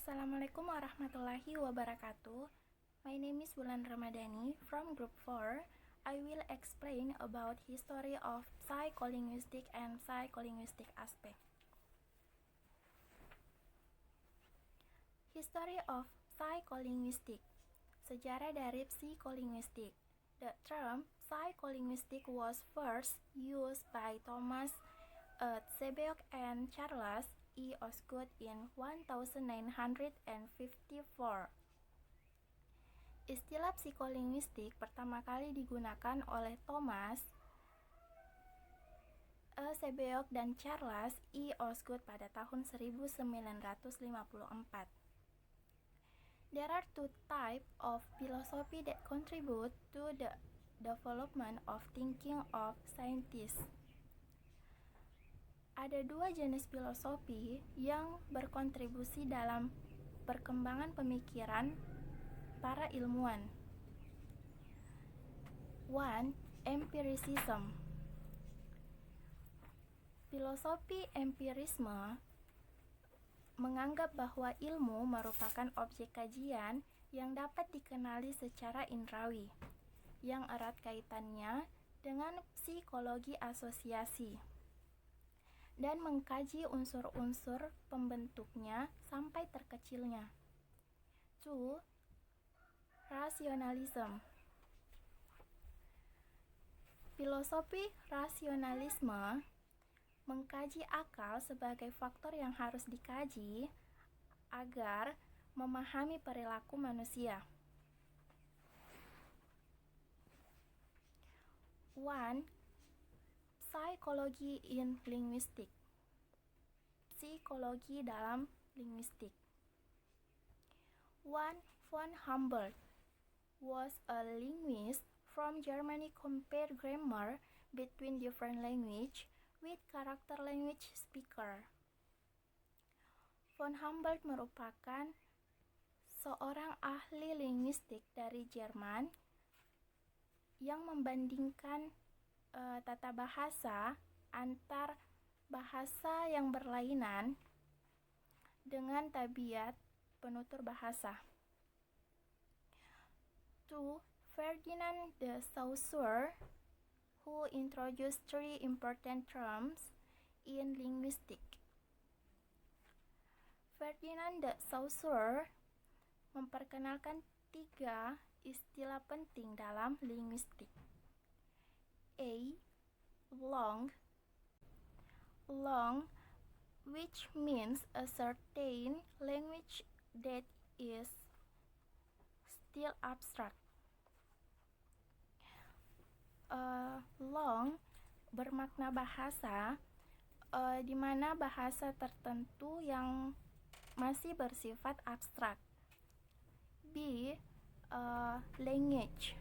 Assalamualaikum warahmatullahi wabarakatuh. My name is Wulan Ramadhani from Group 4. I will explain about history of psycholinguistic and psycholinguistic aspect. History of psycholinguistic. Sejarah dari psikolinguistik. The term psycholinguistic was first used by Thomas Sebeok and Charles E. Osgood in 1954. Istilah psikolinguistik pertama kali digunakan oleh Thomas Sebeok dan Charles E. Osgood pada tahun 1954. There are two types of philosophy that contribute to the development of thinking of scientists. Ada dua jenis filosofi yang berkontribusi dalam perkembangan pemikiran para ilmuwan. One, empiricism. Filosofi empirisme menganggap bahwa ilmu merupakan objek kajian yang dapat dikenali secara indrawi, yang erat kaitannya dengan psikologi asosiasi, dan mengkaji unsur-unsur pembentuknya sampai terkecilnya. 2. Rasionalisme. Filosofi rasionalisme mengkaji akal sebagai faktor yang harus dikaji agar memahami perilaku manusia. 1. Psychology in linguistic. Psikologi dalam linguistik. 1. Von Humboldt was a linguist from Germany. Compared grammar between different language with character language speaker. Von Humboldt merupakan seorang ahli linguistik dari Jerman yang membandingkan tata bahasa antar bahasa yang berlainan dengan tabiat penutur bahasa. 2. Ferdinand de Saussure, who introduced three important terms in linguistics. Ferdinand de Saussure memperkenalkan tiga istilah penting dalam linguistik. A. Long, which means a certain language that is still abstract. Long bermakna bahasa, di mana bahasa tertentu yang masih bersifat abstrak. B. Language.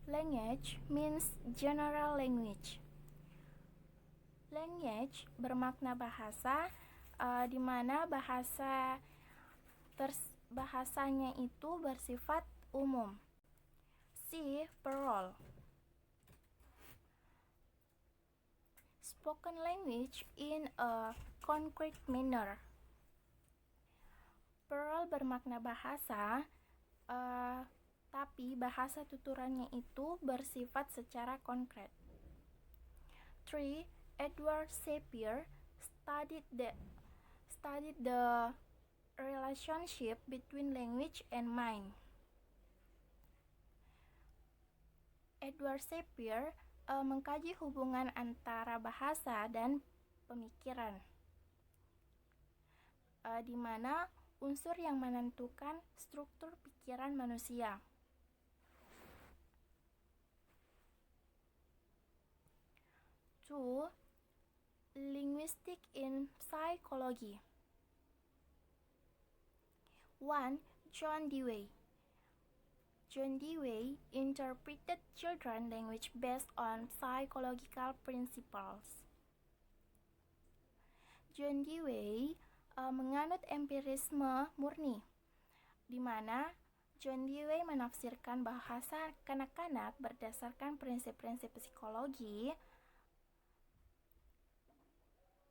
Language means general language. Language bermakna bahasa, di mana bahasanya itu bersifat umum. C. Plural. Spoken language in a concrete manner. Plural bermakna bahasa, tapi bahasa tuturannya itu bersifat secara konkret. 3. Edward Sapir studied the relationship between language and mind. Edward Sapir mengkaji hubungan antara bahasa dan pemikiran, di mana unsur yang menentukan struktur pikiran manusia. 2. Linguistic in psychology. 1. John Dewey. John Dewey interpreted children's language based on psychological principles. John Dewey menganut empirisme murni, di mana John Dewey menafsirkan bahasa kanak-kanak berdasarkan prinsip-prinsip psikologi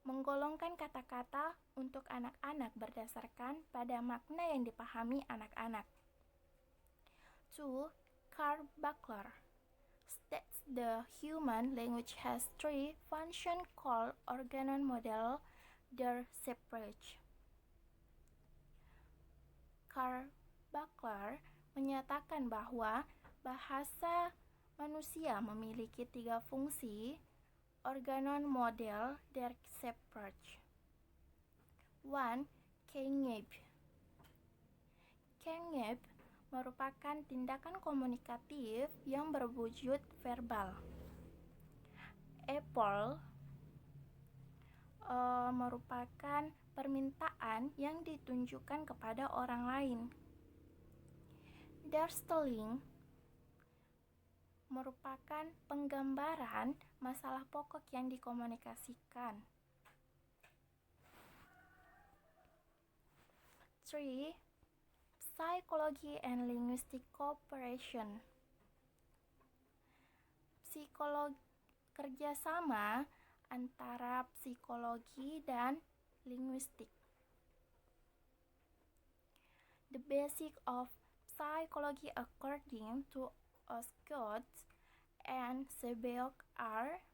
menggolongkan kata-kata untuk anak-anak berdasarkan pada makna yang dipahami anak-anak. 2. Karl Buckler states the human language has three functions called organon model der Sprache. Karl Buckler menyatakan bahwa bahasa manusia memiliki tiga fungsi organon model der Sprache. 1. Kengebe merupakan tindakan komunikatif yang berwujud verbal. Apple merupakan permintaan yang ditunjukkan kepada orang lain. Darstelling merupakan penggambaran masalah pokok yang dikomunikasikan. 3. Psychology and linguistic cooperation. Kerjasama antara psikologi dan linguistik. The basic of psychology according to Osgood and Sebeok are: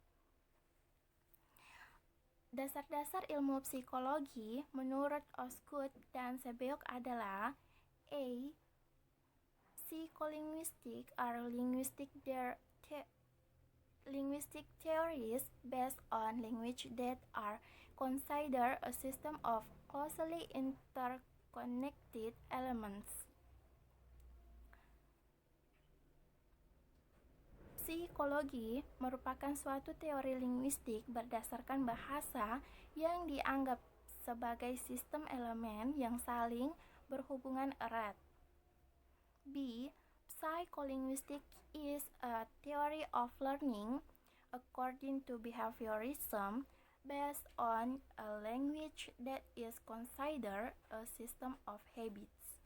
dasar-dasar ilmu psikologi menurut Osgood dan Sebeok adalah: A. Psycholinguistic are linguistic theories based on language that are considered a system of closely interconnected elements. Psikologi merupakan suatu teori linguistik berdasarkan bahasa yang dianggap sebagai sistem elemen yang saling berhubungan erat. B. Psycholinguistics is a theory of learning according to behaviorism based on a language that is considered a system of habits.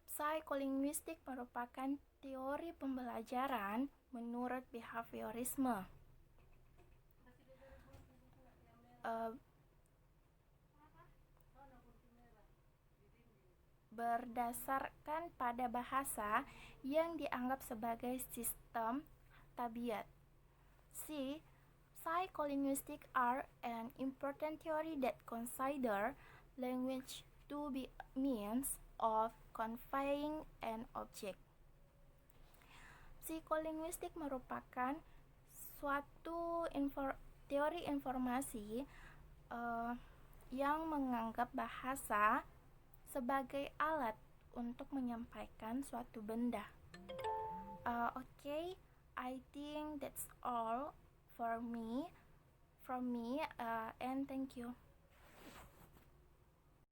Psycholinguistik merupakan teori pembelajaran menurut behaviorisme. Berdasarkan pada bahasa yang dianggap sebagai sistem tabiat. C. Psycholinguistics are an important theory that consider language to be means of conveying an object. Psikolinguistik merupakan suatu teori informasi yang menganggap bahasa sebagai alat untuk menyampaikan suatu benda. Okay, I think that's all from me, and thank you.